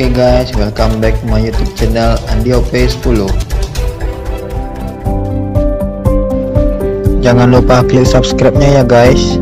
Oke guys, welcome back to my YouTube channel Andi OP 10. Jangan lupa klik subscribe-nya ya guys.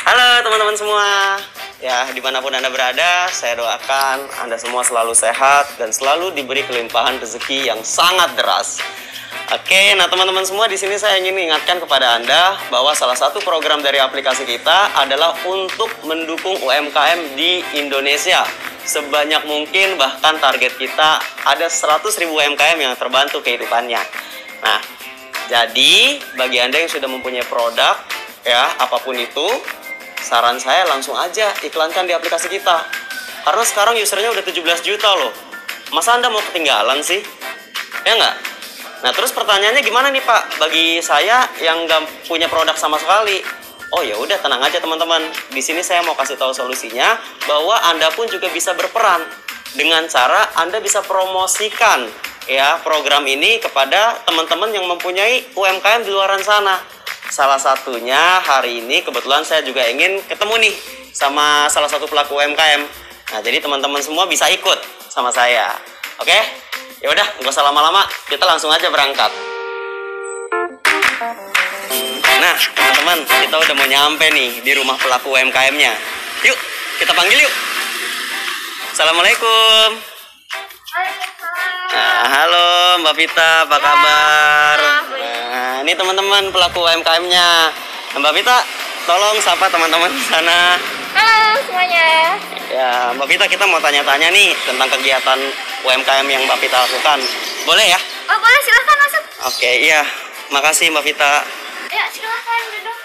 Halo teman-teman semua, ya dimanapun Anda berada, saya doakan Anda semua selalu sehat dan selalu diberi kelimpahan rezeki yang sangat deras. Oke, nah teman-teman semua, di sini saya ingin mengingatkan kepada Anda bahwa salah satu program dari aplikasi kita adalah untuk mendukung UMKM di Indonesia sebanyak mungkin, bahkan target kita ada 100.000 UMKM yang terbantu kehidupannya. Nah, jadi bagi Anda yang sudah mempunyai produk, ya apapun itu, saran saya langsung aja iklankan di aplikasi kita. Karena sekarang usernya udah 17 juta loh. Masa Anda mau ketinggalan sih? Ya nggak? Nah, terus pertanyaannya gimana nih Pak? Bagi saya yang nggak punya produk sama sekali. Oh ya udah, tenang aja teman-teman. Di sini saya mau kasih tahu solusinya bahwa Anda pun juga bisa berperan dengan cara Anda bisa promosikan ya program ini kepada teman-teman yang mempunyai UMKM di luaran sana. Salah satunya hari ini kebetulan saya juga ingin ketemu nih sama salah satu pelaku UMKM. Nah, jadi teman-teman semua bisa ikut sama saya. Oke? Ya udah, nggak usah lama-lama, kita langsung aja berangkat. Nah, teman-teman, kita udah mau nyampe nih di rumah pelaku UMKM-nya. Yuk, kita panggil yuk. Assalamualaikum. Nah, halo Mbak Vita, apa kabar? Nah, ini teman-teman pelaku UMKM-nya. Nah, Mbak Vita, tolong sapa teman-teman di sana. Halo semuanya. Ya, Mbak Vita, kita mau tanya-tanya nih tentang kegiatan UMKM yang Mbak Vita lakukan. Boleh ya? Oh boleh, silahkan masuk. Oke, iya. Makasih Mbak Vita. Ya silahkan duduk.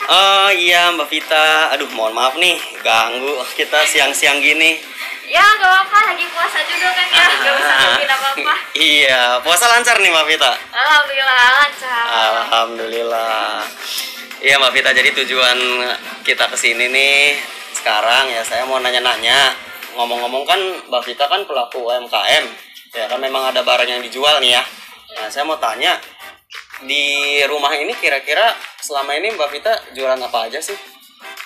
Oh iya Mbak Vita. Aduh, mohon maaf nih ganggu kita siang-siang gini. Ya gak apa-apa, lagi puasa juga kan ya. Gak bisa bikin apa-apa. Iya, puasa lancar nih Mbak Vita. Alhamdulillah lancar. Alhamdulillah. Iya Mbak Vita, jadi tujuan kita kesini nih sekarang ya, saya mau nanya-nanya. Ngomong-ngomong kan Mbak Vita kan pelaku UMKM, ya kan memang ada barang yang dijual nih ya. Nah, saya mau tanya, di rumah ini kira-kira selama ini Mbak Vita jualan apa aja sih?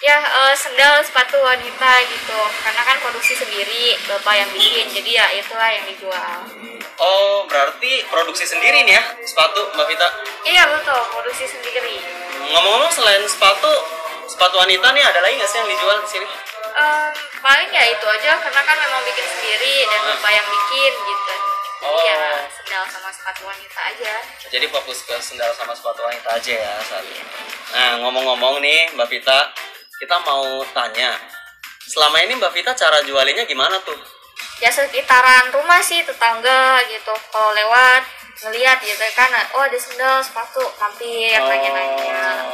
Ya sendal sepatu wanita gitu. Karena kan produksi sendiri, bapak yang bikin, jadi ya itulah yang dijual. Oh, berarti produksi sendiri nih ya sepatu Mbak Vita? Iya betul, produksi sendiri. Ngomong-ngomong, selain sepatu wanita nih ada lagi nggak sih yang dijual di sini? Paling ya itu aja, karena kan memang bikin sendiri dan bapak yang bikin gitu. Jadi ya sendal sama sepatu wanita aja. Jadi fokus ke sendal sama sepatu wanita aja ya saat ini. Nah, ngomong-ngomong nih Mbak Vita, kita mau tanya, selama ini Mbak Vita cara jualinnya gimana tuh? Ya sekitaran rumah sih, tetangga gitu. Kalau lewat ngeliat gitu kan, oh ada sendal sepatu, mampir nanya-nanya.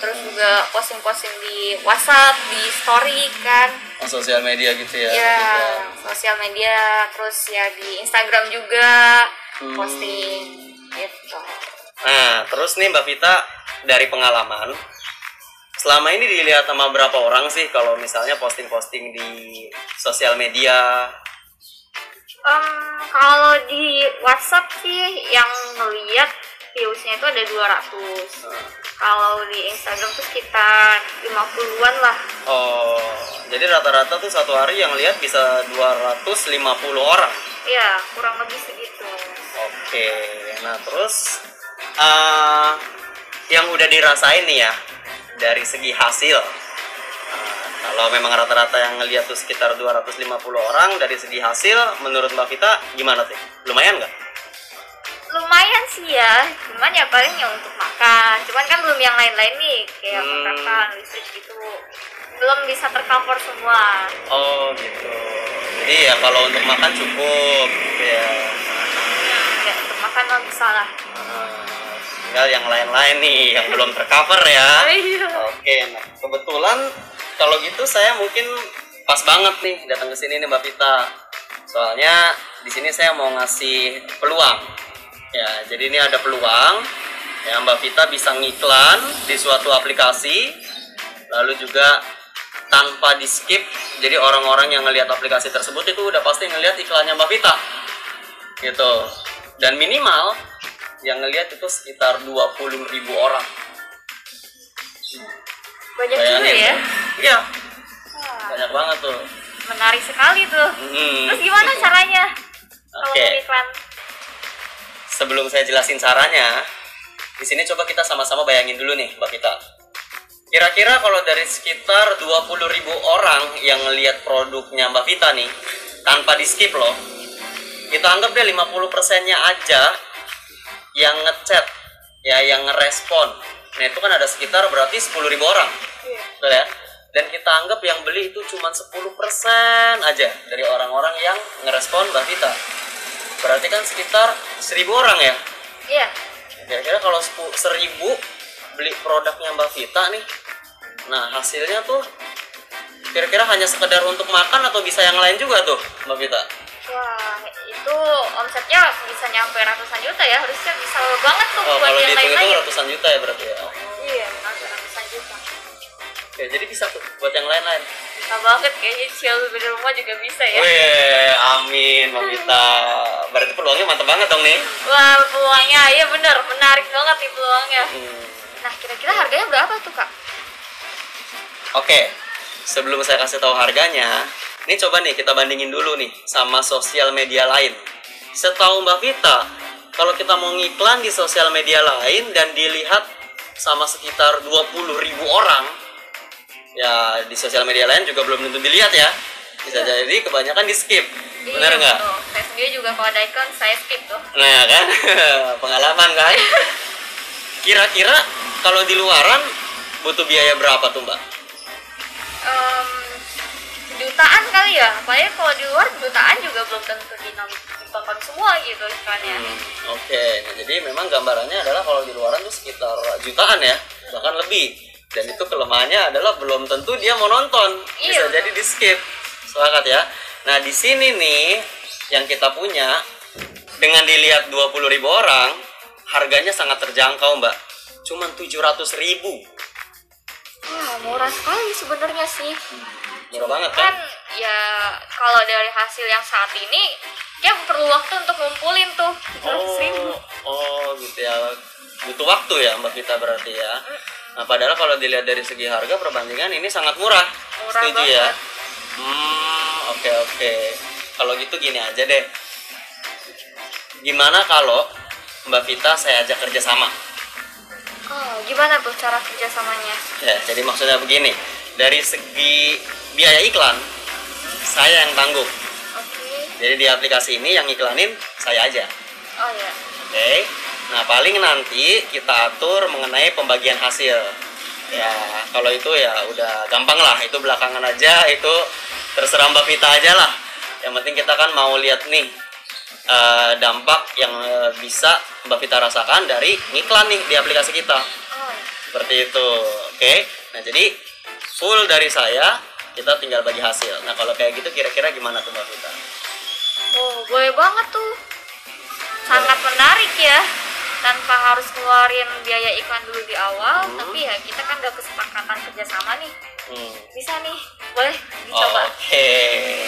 Terus juga posting-posting di WhatsApp, di story kan. Oh, sosial media gitu ya? Ya, sosial media, terus ya di Instagram juga posting gitu. Nah, terus nih Mbak Vita, dari pengalaman, selama ini dilihat sama berapa orang sih kalau misalnya posting-posting di sosial media? Kalau di WhatsApp sih yang ngeliat viewsnya itu ada 200. Kalau di Instagram tuh sekitar 50-an lah. Oh, jadi rata-rata tuh satu hari yang lihat bisa 250 orang? Iya, kurang lebih segitu. Oke, nah terus yang udah dirasain nih ya dari segi hasil. Kalau memang rata-rata yang ngeliat tuh sekitar 250 orang, dari segi hasil menurut Mbak Vita gimana sih? Lumayan nggak? Lumayan sih ya, cuman ya paling ya untuk makan. Cuman kan belum yang lain-lain nih, kayak kontrakan, listrik gitu. Belum bisa tercover semua. Oh gitu. Jadi ya kalau untuk makan cukup gitu ya. Ya untuk makan mah bisa lah. Tinggal yang lain-lain nih yang belum tercover ya. Iya. Oke, nah kebetulan kalau gitu saya mungkin pas banget nih datang ke sini nih Mbak Vita. Soalnya di sini saya mau ngasih peluang. Ya, jadi ini ada peluang ya, Mbak Vita bisa ngiklan di suatu aplikasi, lalu juga tanpa di skip. Jadi orang-orang yang ngelihat aplikasi tersebut itu udah pasti ngelihat iklannya Mbak Vita gitu. Dan minimal yang ngelihat itu sekitar 20.000 orang. Banyak juga ya? Iya. banyak banget tuh. Menarik sekali tuh. Terus gimana caranya kalau Oke. iklan? Sebelum saya jelasin caranya, di sini coba kita sama-sama bayangin dulu nih, Mbak Vita. Kira-kira kalau dari sekitar 20.000 orang yang ngelihat produknya Mbak Vita nih, tanpa di skip loh, kita anggap deh 50%-nya aja yang ngechat, ya, yang ngerespon. Nah itu kan ada sekitar berarti 10.000 orang. Betul ya? Dan kita anggap yang beli itu cuma 10% aja dari orang-orang yang ngerespon Mbak Vita. Berarti kan sekitar 1.000 orang ya? Iya. Kira-kira kalau 1.000 beli produknya Mbak Vita nih, nah hasilnya tuh kira-kira hanya sekedar untuk makan atau bisa yang lain juga tuh Mbak Vita? Wah, itu omsetnya bisa nyampe ratusan juta ya, harusnya bisa banget tuh Oh, buat kalau yang dihitung itu lain-lain. ratusan juta ya berarti ya? Iya, ratusan juta. Oke, jadi bisa tuh buat yang lain-lain. Bisa banget kayaknya cil di rumah juga bisa ya. Wih, amin Mbak Vita. Berarti peluangnya mantap banget dong nih. Wah, peluangnya, iya bener, menarik banget nih peluangnya. Hmm. Nah, kira-kira harganya berapa tuh Kak? Oke, sebelum saya kasih tahu harganya, ini coba nih kita bandingin dulu nih sama sosial media lain. Setahu Mbak Vita, kalau kita mau ngiklan di sosial media lain dan dilihat sama sekitar 20.000 orang, ya di sosial media lain juga belum tentu dilihat ya. Bisa jadi kebanyakan di skip, benar nggak? Betul. Saya sendiri juga kalau ada iklan saya skip tuh. Nah kan, pengalaman kan? Kira-kira kalau di luaran butuh biaya berapa tuh Mbak? Jutaan kali ya, apalagi kalau di luar jutaan juga belum tentu ditonton semua gitu iklannya. Oke, nah jadi memang gambarannya adalah kalau di luaran tuh sekitar jutaan ya, bahkan lebih. Dan itu kelemahannya adalah belum tentu dia mau nonton, bisa Iya. jadi di skip. Sepakat ya. Nah di sini nih yang kita punya dengan dilihat 20.000 orang, harganya sangat terjangkau Mbak, cuman 700.000. Wah, murah sekali sebenarnya sih. Murah banget kan? Kan ya kalau dari hasil yang saat ini dia perlu waktu untuk ngumpulin tuh 700.000. Oh gitu ya, butuh waktu ya Mbak Vita berarti ya. Nah padahal kalau dilihat dari segi harga perbandingan ini sangat murah. Murah Setuju ya? banget. Oke. Kalau gitu gini aja deh. Gimana kalau Mbak Vita saya ajak kerjasama? Oh, gimana tuh cara kerjasamanya? Ya, jadi maksudnya begini. Dari segi biaya iklan, saya yang tanggung. Oke. Jadi di aplikasi ini yang iklanin saya aja. Oh ya. Oke. Nah, paling nanti kita atur mengenai pembagian hasil. Ya, kalau itu ya udah gampang lah. Itu belakangan aja, itu terserah Mbak Vita aja lah. Yang penting kita kan mau lihat nih dampak yang bisa Mbak Vita rasakan dari iklan nih di aplikasi kita. Oh. Seperti itu. Oke. Nah, jadi full dari saya, kita tinggal bagi hasil. Nah, kalau kayak gitu kira-kira gimana tuh Mbak Vita? Oh, boleh banget tuh. Sangat menarik ya. Tanpa harus keluarin biaya iklan dulu di awal, tapi ya kita kan udah kesepakatan kerjasama nih. Bisa nih, boleh dicoba. Oke.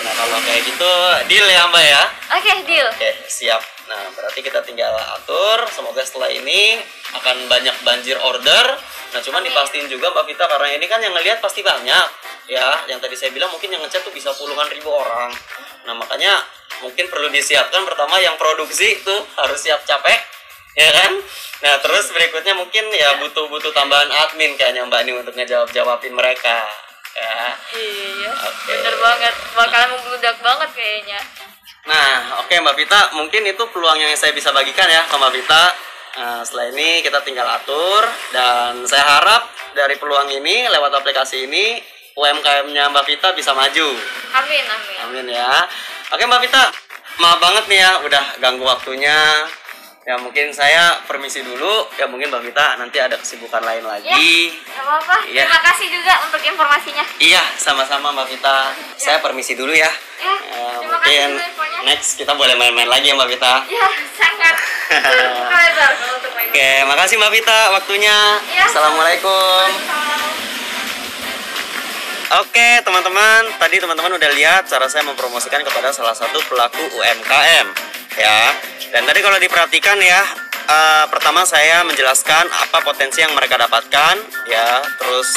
Nah, kalau kayak gitu deal ya Mbak ya? Oke, deal. Oke, siap. Nah, berarti kita tinggal atur. Semoga setelah ini akan banyak banjir order. Nah, cuman Amin. dipastiin juga Mbak Vita, karena ini kan yang ngelihat pasti banyak. Ya, yang tadi saya bilang mungkin yang ngechat tuh bisa puluhan ribu orang. Nah, makanya mungkin perlu disiapkan pertama yang produksi itu harus siap capek, ya kan? Nah, terus berikutnya mungkin ya butuh tambahan admin kayaknya Mbak ini untuk ngejawab-jawabin mereka. Ya. Iya, Oke. bener banget. Bakalan membludak banget kayaknya. Nah, oke Mbak Vita, mungkin itu peluang yang saya bisa bagikan ya ke Mbak Vita. Nah, setelah ini kita tinggal atur, dan saya harap dari peluang ini lewat aplikasi ini UMKM-nya Mbak Vita bisa maju. Amin, amin. Amin ya. Oke Mbak Vita, maaf banget nih ya udah ganggu waktunya. Ya mungkin saya permisi dulu. Ya mungkin Mbak Vita nanti ada kesibukan lain lagi. Gak apa-apa. Iya. Terima kasih juga untuk informasinya. Iya, sama-sama Mbak Vita. Saya permisi dulu ya. Ya, terima kasih Mungkin juga infonya. next kita boleh main-main lagi ya Mbak Vita. Ya, sangat lebar kalau untuk main. Oke, makasih Mbak Vita waktunya. Ya, Assalamualaikum. Oke teman-teman, tadi teman-teman udah lihat cara saya mempromosikan kepada salah satu pelaku UMKM ya. Dan tadi kalau diperhatikan ya, pertama saya menjelaskan apa potensi yang mereka dapatkan ya. Terus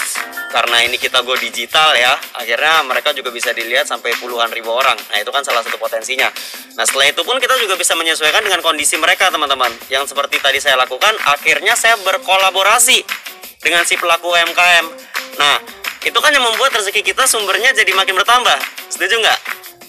karena ini kita go digital ya, akhirnya mereka juga bisa dilihat sampai puluhan ribu orang. Nah itu kan salah satu potensinya. Nah setelah itu pun kita juga bisa menyesuaikan dengan kondisi mereka teman-teman. Yang seperti tadi saya lakukan, akhirnya saya berkolaborasi dengan si pelaku UMKM. Nah itu kan yang membuat rezeki kita sumbernya jadi makin bertambah. Setuju nggak?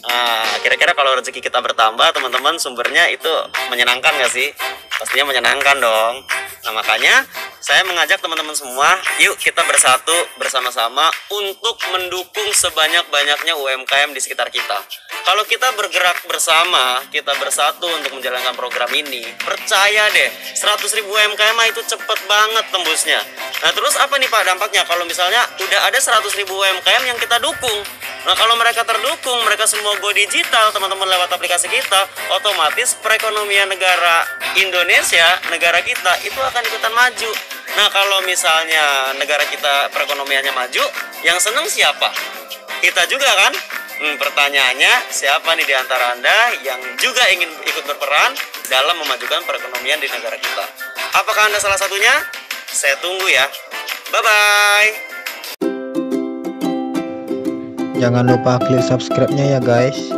Nah, kira-kira kalau rezeki kita bertambah, teman-teman, sumbernya itu menyenangkan nggak sih? Pastinya menyenangkan dong. Nah, makanya saya mengajak teman-teman semua, yuk kita bersatu bersama-sama untuk mendukung sebanyak-banyaknya UMKM di sekitar kita. Kalau kita bergerak bersama, kita bersatu untuk menjalankan program ini, percaya deh, 100.000 UMKM itu cepet banget tembusnya. Nah, terus apa nih Pak dampaknya? Kalau misalnya udah ada 100.000 UMKM yang kita dukung, nah kalau mereka terdukung, mereka semua go digital teman-teman lewat aplikasi kita, otomatis perekonomian negara Indonesia, negara kita itu akan ikutan maju. Nah kalau misalnya negara kita perekonomiannya maju, yang seneng siapa? Kita juga kan? Pertanyaannya, siapa nih di antara Anda yang juga ingin ikut berperan dalam memajukan perekonomian di negara kita? Apakah Anda salah satunya? Saya tunggu ya. Bye-bye. Jangan lupa klik subscribe-nya ya guys.